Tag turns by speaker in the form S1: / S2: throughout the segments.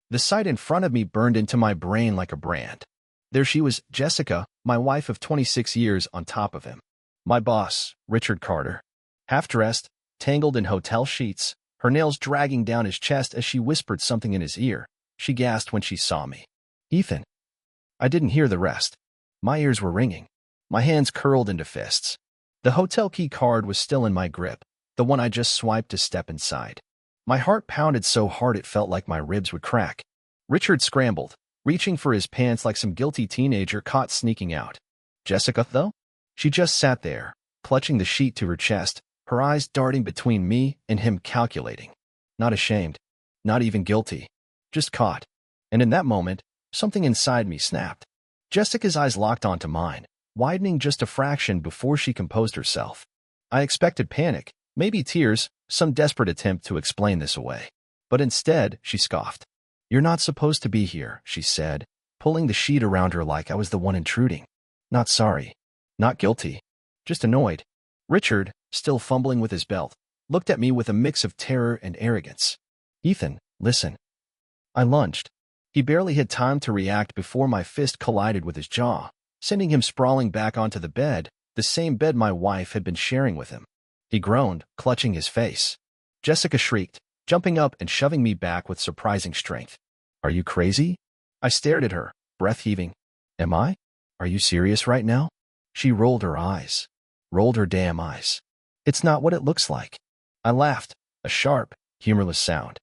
S1: The sight in front of me burned into my brain like a brand. There she was, Jessica, my wife of 26 years, on top of him. My boss, Richard Carter. Half-dressed, tangled in hotel sheets, her nails dragging down his chest as she whispered something in his ear. She gasped when she saw me. Ethan. I didn't hear the rest. My ears were ringing. My hands curled into fists. The hotel key card was still in my grip, the one I just swiped to step inside. My heart pounded so hard it felt like my ribs would crack. Richard scrambled, reaching for his pants like some guilty teenager caught sneaking out. Jessica, though? She just sat there, clutching the sheet to her chest, her eyes darting between me and him, calculating. Not ashamed. Not even guilty. Just caught. And in that moment, something inside me snapped. Jessica's eyes locked onto mine, widening just a fraction before she composed herself. I expected panic, maybe tears, some desperate attempt to explain this away. But instead, she scoffed. You're not supposed to be here, she said, pulling the sheet around her like I was the one intruding. Not sorry. Not guilty. Just annoyed. Richard, still fumbling with his belt, looked at me with a mix of terror and arrogance. Ethan, listen. I lunged. He barely had time to react before my fist collided with his jaw, sending him sprawling back onto the bed, the same bed my wife had been sharing with him. He groaned, clutching his face. Jessica shrieked, jumping up and shoving me back with surprising strength. Are you crazy? I stared at her, breath heaving. Am I? Are you serious right now? She rolled her eyes. Rolled her damn eyes. It's not what it looks like. I laughed, a sharp, humorless sound.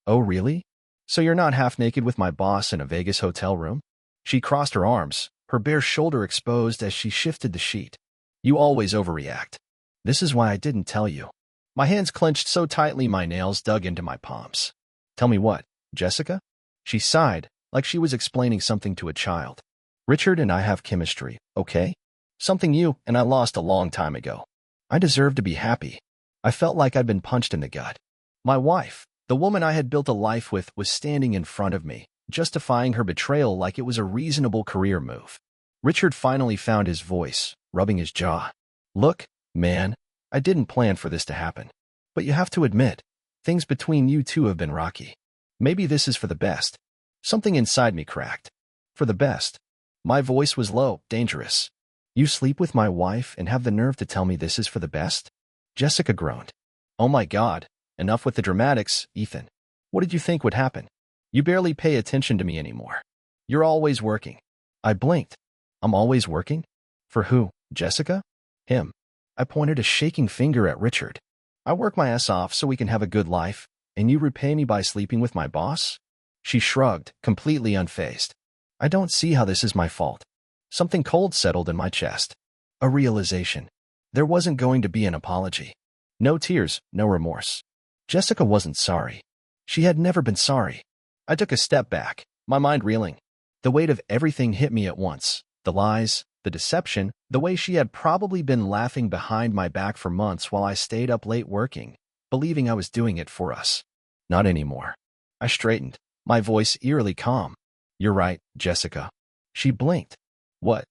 S1: Oh, really? So you're not half naked with my boss in a Vegas hotel room? She crossed her arms, her bare shoulder exposed as she shifted the sheet. You always overreact. This is why I didn't tell you. My hands clenched so tightly my nails dug into my palms. Tell me what, Jessica? She sighed, like she was explaining something to a child. Richard and I have chemistry, okay? Something you and I lost a long time ago. I deserve to be happy. I felt like I'd been punched in the gut. My wife, the woman I had built a life with, was standing in front of me, justifying her betrayal like it was a reasonable career move. Richard finally found his voice, rubbing his jaw. Look, man, I didn't plan for this to happen. But you have to admit, things between you two have been rocky. Maybe this is for the best. Something inside me cracked. For the best. My voice was low, dangerous. You sleep with my wife and have the nerve to tell me this is for the best? Jessica groaned. Oh my God, enough with the dramatics, Ethan. What did you think would happen? You barely pay attention to me anymore. You're always working. I blinked. I'm always working? For who, Jessica? Him. I pointed a shaking finger at Richard. I work my ass off so we can have a good life, and you repay me by sleeping with my boss? She shrugged, completely unfazed. I don't see how this is my fault. Something cold settled in my chest. A realization. There wasn't going to be an apology. No tears, no remorse. Jessica wasn't sorry. She had never been sorry. I took a step back, my mind reeling. The weight of everything hit me at once. The lies, the deception, the way she had probably been laughing behind my back for months while I stayed up late working, believing I was doing it for us. Not anymore. I straightened, my voice eerily calm. You're right, Jessica. She blinked. What?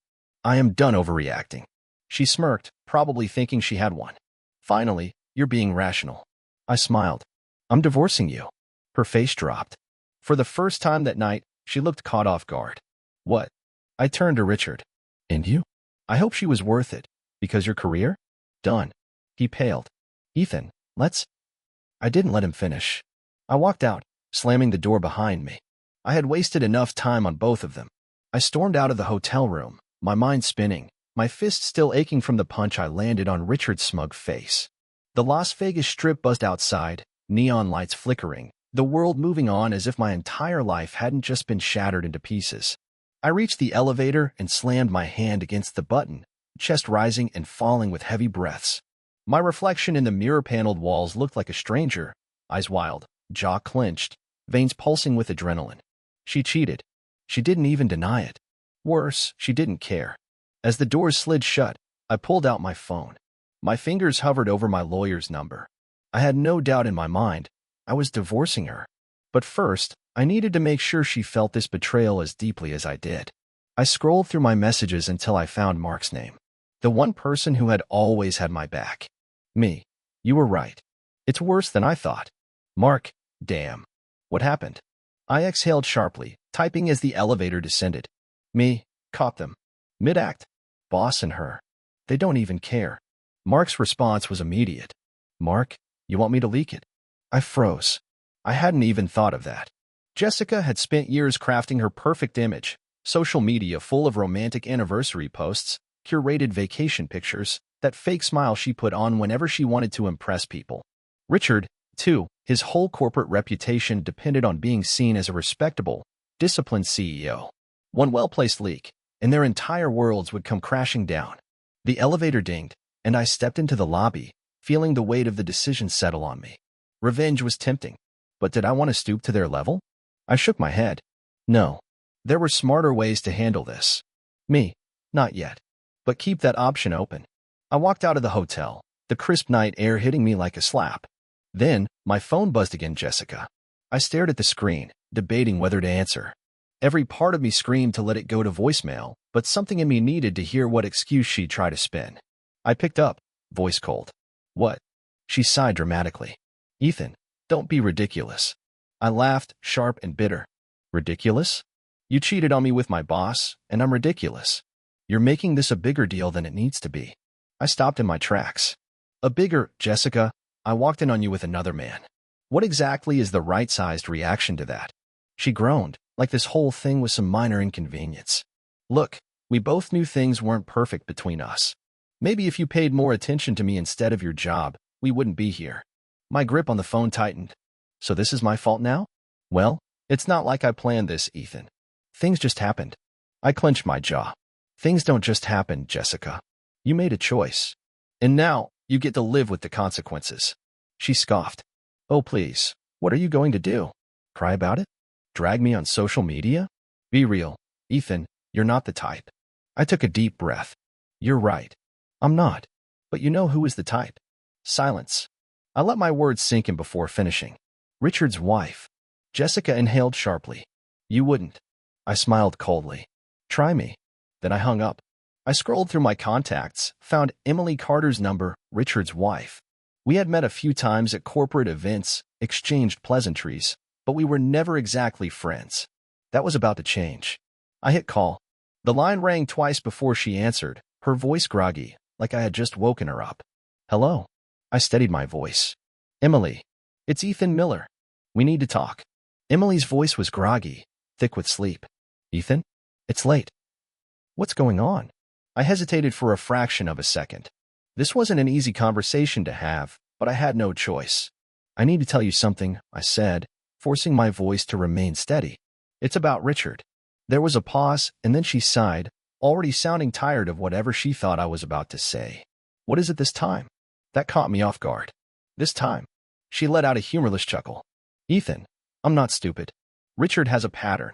S1: I am done overreacting. She smirked, probably thinking she had one. Finally, you're being rational. I smiled. I'm divorcing you. Her face dropped. For the first time that night, she looked caught off guard. What? I turned to Richard. And you? I hope she was worth it. Because your career? Done. He paled. Ethan, let's... I didn't let him finish. I walked out, slamming the door behind me. I had wasted enough time on both of them. I stormed out of the hotel room, my mind spinning, my fist still aching from the punch I landed on Richard's smug face. The Las Vegas Strip buzzed outside, neon lights flickering, the world moving on as if my entire life hadn't just been shattered into pieces. I reached the elevator and slammed my hand against the button, chest rising and falling with heavy breaths. My reflection in the mirror-paneled walls looked like a stranger, eyes wild, jaw clenched, veins pulsing with adrenaline. She cheated. She didn't even deny it. Worse, she didn't care. As the doors slid shut, I pulled out my phone. My fingers hovered over my lawyer's number. I had no doubt in my mind. I was divorcing her. But first, I needed to make sure she felt this betrayal as deeply as I did. I scrolled through my messages until I found Mark's name. The one person who had always had my back. Me. You were right. It's worse than I thought. Mark, damn. What happened? I exhaled sharply, typing as the elevator descended. Me, caught them. Mid-act. Boss and her. They don't even care. Mark's response was immediate. Mark, you want me to leak it? I froze. I hadn't even thought of that. Jessica had spent years crafting her perfect image, social media full of romantic anniversary posts, curated vacation pictures, that fake smile she put on whenever she wanted to impress people. Richard, too, his whole corporate reputation depended on being seen as a respectable, disciplined CEO. One well-placed leak, and their entire worlds would come crashing down. The elevator dinged, and I stepped into the lobby, feeling the weight of the decision settle on me. Revenge was tempting, but did I want to stoop to their level? I shook my head. No. There were smarter ways to handle this. Me, not yet. But keep that option open. I walked out of the hotel, the crisp night air hitting me like a slap. Then, my phone buzzed again. Jessica. I stared at the screen, debating whether to answer. Every part of me screamed to let it go to voicemail, but something in me needed to hear what excuse she'd try to spin. I picked up, voice cold. What? She sighed dramatically. Ethan, don't be ridiculous. I laughed, sharp and bitter. Ridiculous? You cheated on me with my boss, and I'm ridiculous. You're making this a bigger deal than it needs to be. I stopped in my tracks. A bigger, Jessica, I walked in on you with another man. What exactly is the right-sized reaction to that? She groaned, like this whole thing was some minor inconvenience. Look, we both knew things weren't perfect between us. Maybe if you paid more attention to me instead of your job, we wouldn't be here. My grip on the phone tightened. So this is my fault now? Well, it's not like I planned this, Ethan. Things just happened. I clenched my jaw. Things don't just happen, Jessica. You made a choice. And now, you get to live with the consequences. She scoffed. Oh, please, what are you going to do? Cry about it? Drag me on social media? Be real, Ethan, you're not the type. I took a deep breath. You're right. I'm not. But you know who is the type? Silence. I let my words sink in before finishing. Richard's wife. Jessica inhaled sharply. You wouldn't. I smiled coldly. Try me. Then I hung up. I scrolled through my contacts, found Emily Carter's number, Richard's wife. We had met a few times at corporate events, exchanged pleasantries, but we were never exactly friends. That was about to change. I hit call. The line rang twice before she answered, her voice groggy, like I had just woken her up. Hello. I steadied my voice. Emily. It's Ethan Miller. We need to talk. Emily's voice was groggy, thick with sleep. Ethan? It's late. What's going on? I hesitated for a fraction of a second. This wasn't an easy conversation to have, but I had no choice. I need to tell you something, I said, forcing my voice to remain steady. It's about Richard. There was a pause, and then she sighed, already sounding tired of whatever she thought I was about to say. What is it this time? That caught me off guard. This time. She let out a humorless chuckle. Ethan, I'm not stupid. Richard has a pattern.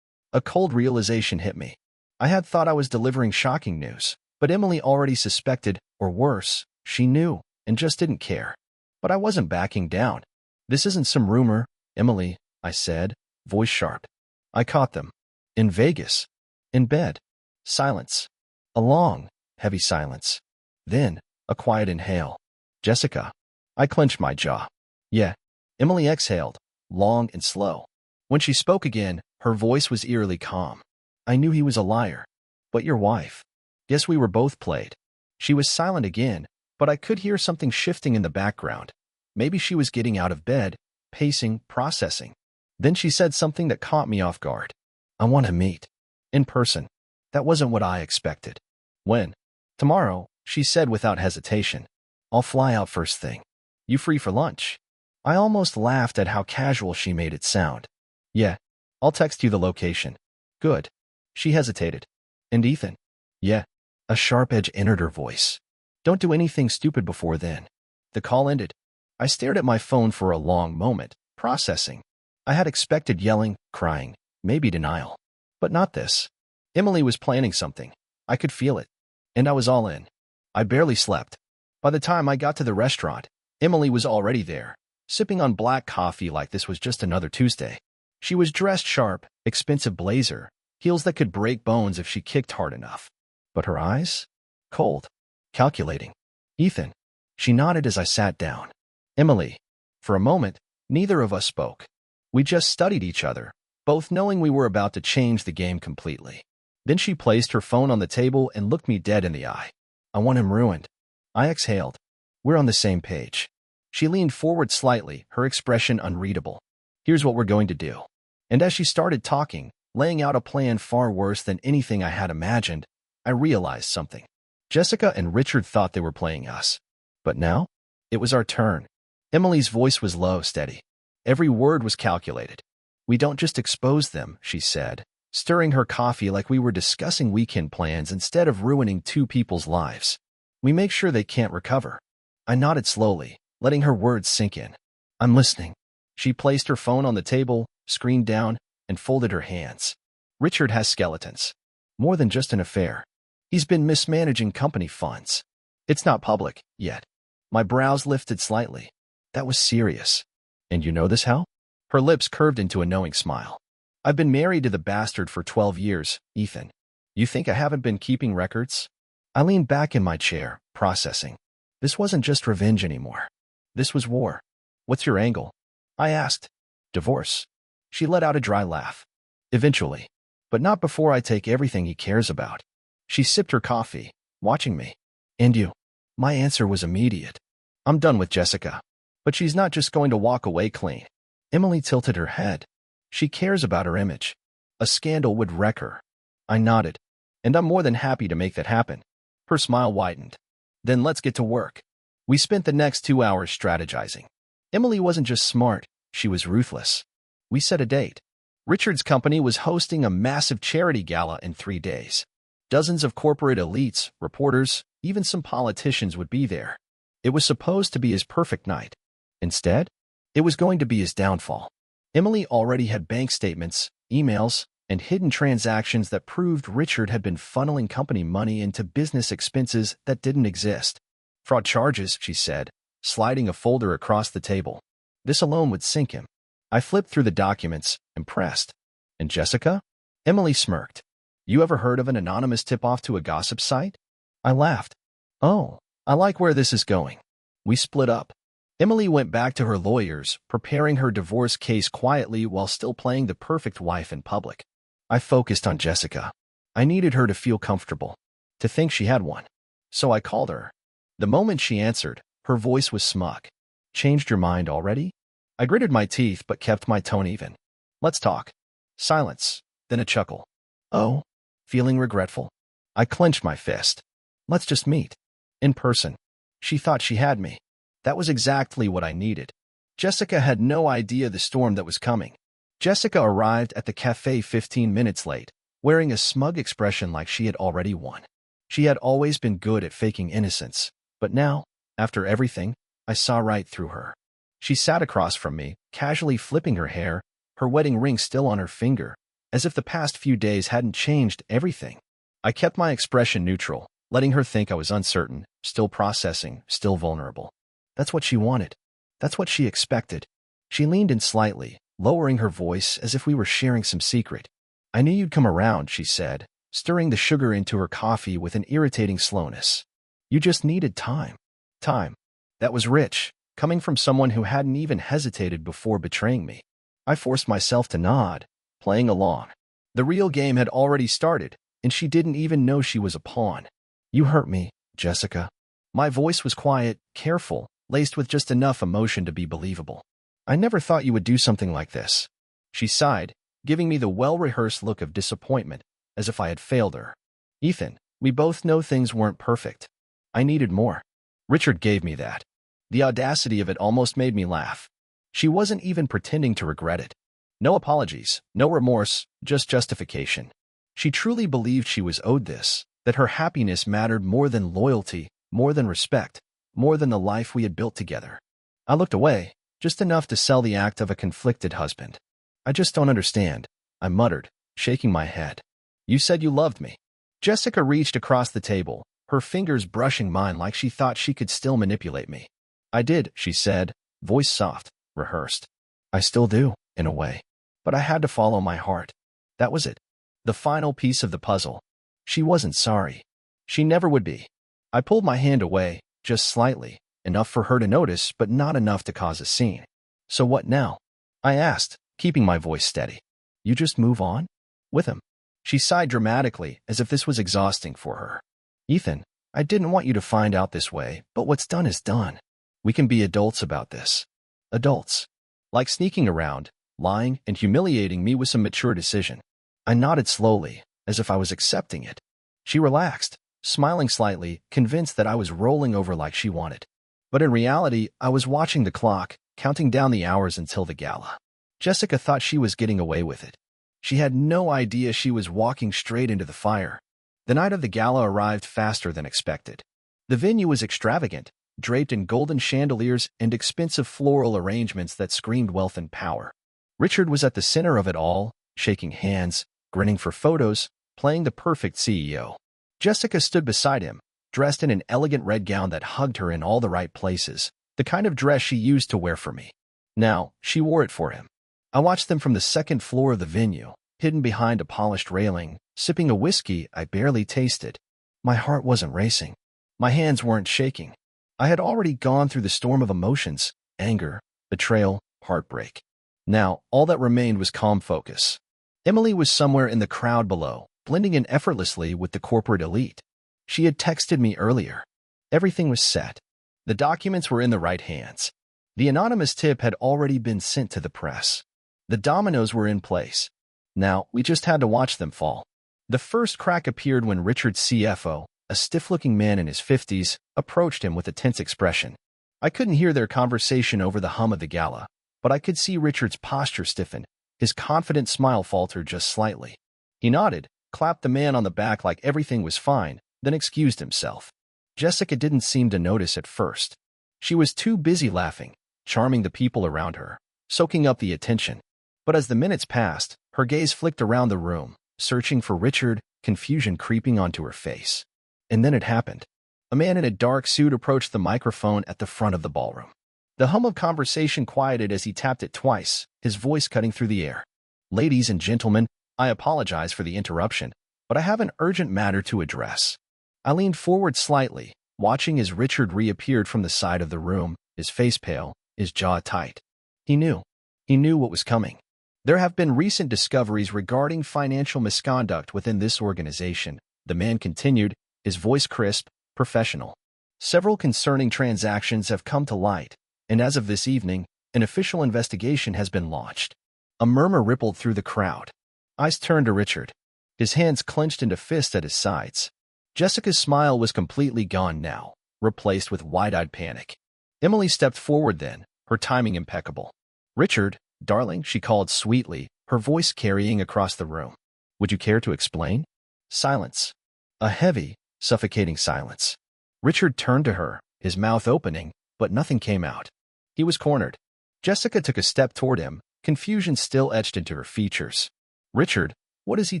S1: A cold realization hit me. I had thought I was delivering shocking news, but Emily already suspected, or worse, she knew, and just didn't care. But I wasn't backing down. This isn't some rumor, Emily, I said, voice sharp. I caught them. In Vegas. In bed. Silence. A long, heavy silence. Then, a quiet inhale. Jessica. I clenched my jaw. Yeah. Emily exhaled, long and slow. When she spoke again, her voice was eerily calm. I knew he was a liar. But your wife. Guess we were both played. She was silent again, but I could hear something shifting in the background. Maybe she was getting out of bed, pacing, processing. Then she said something that caught me off guard. I want to meet. In person. That wasn't what I expected. When? Tomorrow, she said without hesitation. I'll fly out first thing. You free for lunch? I almost laughed at how casual she made it sound. Yeah. I'll text you the location. Good. She hesitated. And Ethan? Yeah. A sharp edge entered her voice. Don't do anything stupid before then. The call ended. I stared at my phone for a long moment, processing. I had expected yelling, crying, maybe denial. But not this. Emily was planning something. I could feel it. And I was all in. I barely slept. By the time I got to the restaurant, Emily was already there, sipping on black coffee like this was just another Tuesday. She was dressed sharp, expensive blazer, heels that could break bones if she kicked hard enough. But her eyes? Cold. Calculating. Ethan. She nodded as I sat down. Emily. For a moment, neither of us spoke. We just studied each other, both knowing we were about to change the game completely. Then she placed her phone on the table and looked me dead in the eye. I want him ruined. I exhaled. We're on the same page. She leaned forward slightly, her expression unreadable. Here's what we're going to do. And as she started talking, laying out a plan far worse than anything I had imagined, I realized something. Jessica and Richard thought they were playing us. But now, it was our turn. Emily's voice was low, steady. Every word was calculated. We don't just expose them, she said, stirring her coffee like we were discussing weekend plans instead of ruining two people's lives. We make sure they can't recover. I nodded slowly, letting her words sink in. I'm listening. She placed her phone on the table, screen down, and folded her hands. Richard has skeletons. More than just an affair. He's been mismanaging company funds. It's not public, yet. My brows lifted slightly. That was serious. And you know this how? Her lips curved into a knowing smile. I've been married to the bastard for 12 years, Ethan. You think I haven't been keeping records? I leaned back in my chair, processing. This wasn't just revenge anymore. This was war. What's your angle? I asked. Divorce. She let out a dry laugh. Eventually. But not before I take everything he cares about. She sipped her coffee, watching me. And you? My answer was immediate. I'm done with Jessica. But she's not just going to walk away clean. Emily tilted her head. She cares about her image. A scandal would wreck her. I nodded. And I'm more than happy to make that happen. Her smile widened. Then let's get to work. We spent the next 2 hours strategizing. Emily wasn't just smart, she was ruthless. We set a date. Richard's company was hosting a massive charity gala in 3 days. Dozens of corporate elites, reporters, even some politicians would be there. It was supposed to be his perfect night. Instead, it was going to be his downfall. Emily already had bank statements, emails, and hidden transactions that proved Richard had been funneling company money into business expenses that didn't exist. Fraud charges, she said, sliding a folder across the table. This alone would sink him. I flipped through the documents, impressed. And Jessica? Emily smirked. You ever heard of an anonymous tip-off to a gossip site? I laughed. Oh, I like where this is going. We split up. Emily went back to her lawyers, preparing her divorce case quietly while still playing the perfect wife in public. I focused on Jessica. I needed her to feel comfortable, to think she had one. So I called her. The moment she answered, her voice was smug. Changed your mind already? I gritted my teeth but kept my tone even. Let's talk. Silence, then a chuckle. Oh, feeling regretful? I clenched my fist. Let's just meet. In person. She thought she had me. That was exactly what I needed. Jessica had no idea the storm that was coming. Jessica arrived at the cafe 15 minutes late, wearing a smug expression like she had already won. She had always been good at faking innocence, but now, after everything, I saw right through her. She sat across from me, casually flipping her hair, her wedding ring still on her finger, as if the past few days hadn't changed everything. I kept my expression neutral, letting her think I was uncertain, still processing, still vulnerable. That's what she wanted. That's what she expected. She leaned in slightly, lowering her voice as if we were sharing some secret. I knew you'd come around, she said, stirring the sugar into her coffee with an irritating slowness. You just needed time. Time. That was rich, coming from someone who hadn't even hesitated before betraying me. I forced myself to nod, playing along. The real game had already started, and she didn't even know she was a pawn. You hurt me, Jessica. My voice was quiet, careful, laced with just enough emotion to be believable. I never thought you would do something like this. She sighed, giving me the well-rehearsed look of disappointment, as if I had failed her. Ethan, we both know things weren't perfect. I needed more. Richard gave me that. The audacity of it almost made me laugh. She wasn't even pretending to regret it. No apologies, no remorse, just justification. She truly believed she was owed this, that her happiness mattered more than loyalty, more than respect, more than the life we had built together. I looked away, just enough to sell the act of a conflicted husband. I just don't understand, I muttered, shaking my head. You said you loved me. Jessica reached across the table, her fingers brushing mine like she thought she could still manipulate me. I did, she said, voice soft, rehearsed. I still do, in a way. But I had to follow my heart. That was it. The final piece of the puzzle. She wasn't sorry. She never would be. I pulled my hand away, just slightly, enough for her to notice, but not enough to cause a scene. So what now? I asked, keeping my voice steady. You just move on? With him. She sighed dramatically, as if this was exhausting for her. Ethan, I didn't want you to find out this way, but what's done is done. We can be adults about this. Adults. Like sneaking around, lying, and humiliating me was a mature decision. I nodded slowly, as if I was accepting it. She relaxed, smiling slightly, convinced that I was rolling over like she wanted. But in reality, I was watching the clock, counting down the hours until the gala. Jessica thought she was getting away with it. She had no idea she was walking straight into the fire. The night of the gala arrived faster than expected. The venue was extravagant, draped in golden chandeliers and expensive floral arrangements that screamed wealth and power. Richard was at the center of it all, shaking hands, grinning for photos, playing the perfect CEO. Jessica stood beside him, dressed in an elegant red gown that hugged her in all the right places, the kind of dress she used to wear for me. Now, she wore it for him. I watched them from the second floor of the venue, hidden behind a polished railing, sipping a whiskey I barely tasted. My heart wasn't racing. My hands weren't shaking. I had already gone through the storm of emotions, anger, betrayal, heartbreak. Now, all that remained was calm focus. Emily was somewhere in the crowd below, blending in effortlessly with the corporate elite. She had texted me earlier. Everything was set. The documents were in the right hands. The anonymous tip had already been sent to the press. The dominoes were in place. Now, we just had to watch them fall. The first crack appeared when Richard's CFO, a stiff-looking man in his 50s, approached him with a tense expression. I couldn't hear their conversation over the hum of the gala, but I could see Richard's posture stiffen. His confident smile faltered just slightly. He nodded, clapped the man on the back like everything was fine, then excused himself. Jessica didn't seem to notice at first. She was too busy laughing, charming the people around her, soaking up the attention. But as the minutes passed, her gaze flicked around the room, searching for Richard, confusion creeping onto her face. And then it happened. A man in a dark suit approached the microphone at the front of the ballroom. The hum of conversation quieted as he tapped it twice, his voice cutting through the air. Ladies and gentlemen, I apologize for the interruption, but I have an urgent matter to address. I leaned forward slightly, watching as Richard reappeared from the side of the room, his face pale, his jaw tight. He knew. He knew what was coming. There have been recent discoveries regarding financial misconduct within this organization, the man continued, his voice crisp, professional. Several concerning transactions have come to light, and as of this evening, an official investigation has been launched. A murmur rippled through the crowd. Eyes turned to Richard. His hands clenched into fists at his sides. Jessica's smile was completely gone now, replaced with wide-eyed panic. Emily stepped forward then, her timing impeccable. Richard, darling, she called sweetly, her voice carrying across the room. Would you care to explain? Silence. A heavy, suffocating silence. Richard turned to her, his mouth opening, but nothing came out. He was cornered. Jessica took a step toward him, confusion still etched into her features. Richard, what is he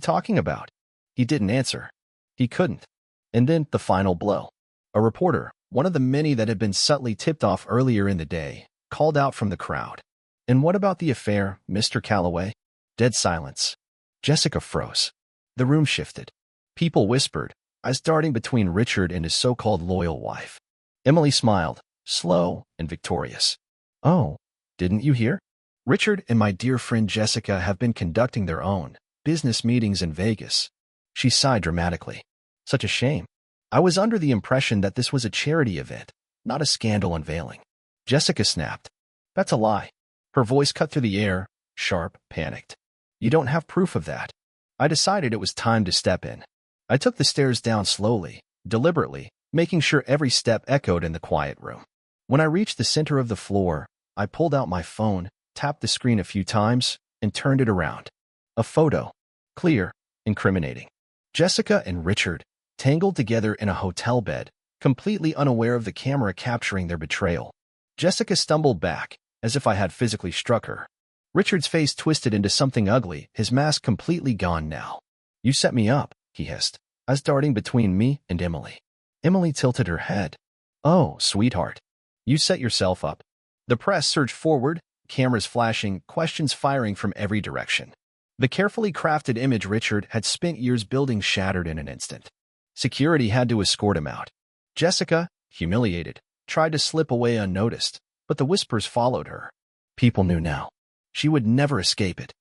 S1: talking about? He didn't answer. He couldn't. And then the final blow. A reporter, one of the many that had been subtly tipped off earlier in the day, called out from the crowd. And what about the affair, Mr. Calloway? Dead silence. Jessica froze. The room shifted. People whispered, eyes darting between Richard and his so-called loyal wife. Emily smiled, slow and victorious. Oh, didn't you hear? Richard and my dear friend Jessica have been conducting their own business meetings in Vegas. She sighed dramatically. Such a shame. I was under the impression that this was a charity event, not a scandal unveiling. Jessica snapped. That's a lie. Her voice cut through the air, sharp, panicked. You don't have proof of that. I decided it was time to step in. I took the stairs down slowly, deliberately, making sure every step echoed in the quiet room. When I reached the center of the floor, I pulled out my phone, tapped the screen a few times, and turned it around. A photo. Clear, incriminating. Jessica and Richard, tangled together in a hotel bed, completely unaware of the camera capturing their betrayal. Jessica stumbled back, as if I had physically struck her. Richard's face twisted into something ugly, his mask completely gone now. You set me up, he hissed, eyes darting between me and Emily. Emily tilted her head. Oh, sweetheart. You set yourself up. The press surged forward, cameras flashing, questions firing from every direction. The carefully crafted image Richard had spent years building shattered in an instant. Security had to escort him out. Jessica, humiliated, tried to slip away unnoticed, but the whispers followed her. People knew now. She would never escape it.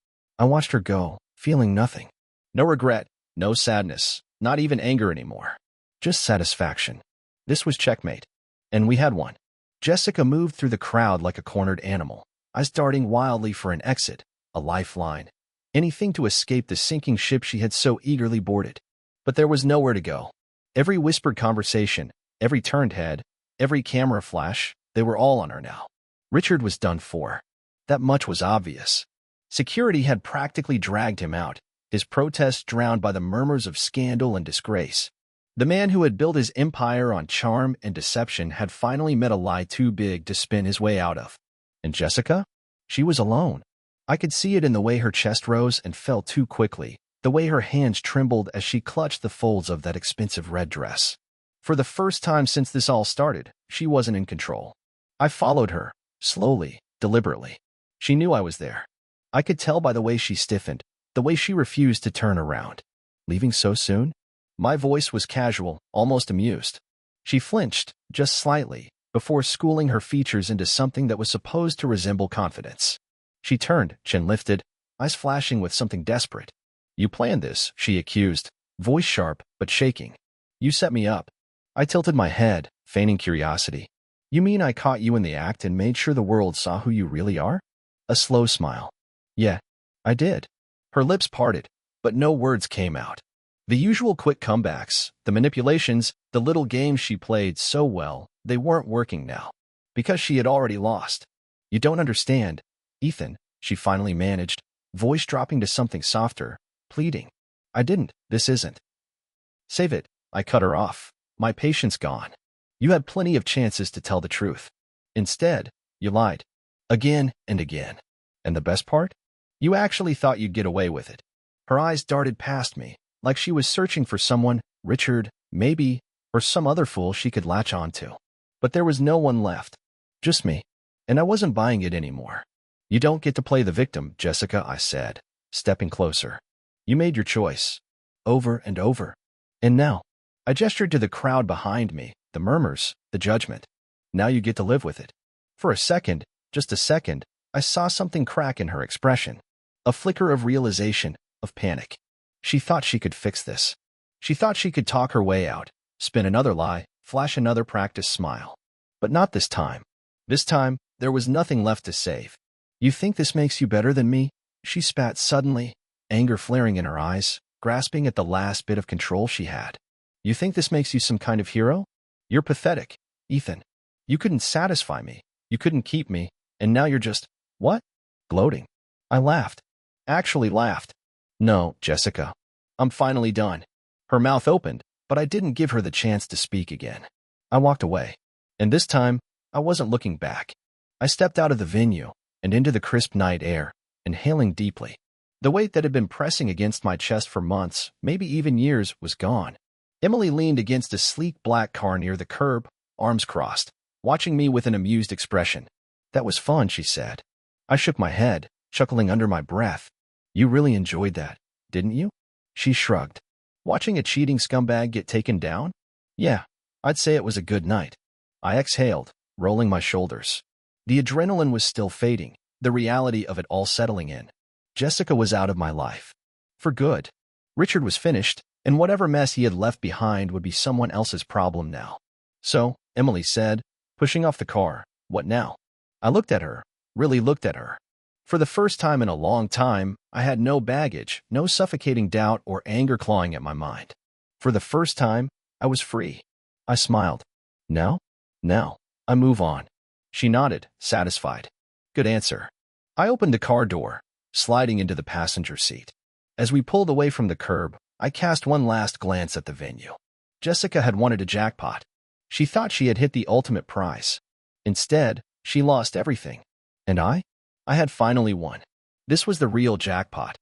S1: I watched her go, feeling nothing. No regret, no sadness, not even anger anymore. Just satisfaction. This was checkmate. And we had one. Jessica moved through the crowd like a cornered animal, eyes darting wildly for an exit, a lifeline, anything to escape the sinking ship she had so eagerly boarded. But there was nowhere to go. Every whispered conversation, every turned head, every camera flash, they were all on her now. Richard was done for. That much was obvious. Security had practically dragged him out, his protests drowned by the murmurs of scandal and disgrace. The man who had built his empire on charm and deception had finally met a lie too big to spin his way out of. And Jessica? She was alone. I could see it in the way her chest rose and fell too quickly, the way her hands trembled as she clutched the folds of that expensive red dress. For the first time since this all started, she wasn't in control. I followed her, slowly, deliberately. She knew I was there. I could tell by the way she stiffened, the way she refused to turn around. Leaving so soon? My voice was casual, almost amused. She flinched, just slightly, before schooling her features into something that was supposed to resemble confidence. She turned, chin lifted, eyes flashing with something desperate. You planned this, she accused, voice sharp but shaking. You set me up. I tilted my head, feigning curiosity. You mean I caught you in the act and made sure the world saw who you really are? A slow smile. Yeah, I did. Her lips parted, but no words came out. The usual quick comebacks, the manipulations, the little games she played so well, they weren't working now. Because she had already lost. You don't understand, Ethan, she finally managed, voice dropping to something softer, pleading. I didn't, this isn't. Save it, I cut her off, my patience gone. You had plenty of chances to tell the truth. Instead, you lied. Again and again. And the best part? You actually thought you'd get away with it. Her eyes darted past me, like she was searching for someone, Richard, maybe, or some other fool she could latch onto. But there was no one left. Just me. And I wasn't buying it anymore. You don't get to play the victim, Jessica, I said, stepping closer. You made your choice. Over and over. And now, I gestured to the crowd behind me, the murmurs, the judgment. Now you get to live with it. For a second, just a second, I saw something crack in her expression. A flicker of realization, of panic. She thought she could fix this. She thought she could talk her way out, spin another lie, flash another practice smile. But not this time. This time, there was nothing left to save. You think this makes you better than me? She spat suddenly, anger flaring in her eyes, grasping at the last bit of control she had. You think this makes you some kind of hero? You're pathetic, Ethan. You couldn't satisfy me. You couldn't keep me. And now you're just, what? Gloating. I laughed. Actually laughed. No, Jessica. I'm finally done. Her mouth opened, but I didn't give her the chance to speak again. I walked away. And this time, I wasn't looking back. I stepped out of the venue and into the crisp night air, inhaling deeply. The weight that had been pressing against my chest for months, maybe even years, was gone. Emily leaned against a sleek black car near the curb, arms crossed, watching me with an amused expression. That was fun, she said. I shook my head, chuckling under my breath. You really enjoyed that, didn't you? She shrugged. Watching a cheating scumbag get taken down? Yeah, I'd say it was a good night. I exhaled, rolling my shoulders. The adrenaline was still fading, the reality of it all settling in. Jessica was out of my life. For good. Richard was finished, and whatever mess he had left behind would be someone else's problem now. So, Emily said, pushing off the car, what now? I looked at her, really looked at her. For the first time in a long time, I had no baggage, no suffocating doubt or anger clawing at my mind. For the first time, I was free. I smiled. Now? Now, I move on. She nodded, satisfied. Good answer. I opened the car door, sliding into the passenger seat. As we pulled away from the curb, I cast one last glance at the venue. Jessica had wanted a jackpot. She thought she had hit the ultimate prize. Instead, she lost everything. And I had finally won. This was the real jackpot.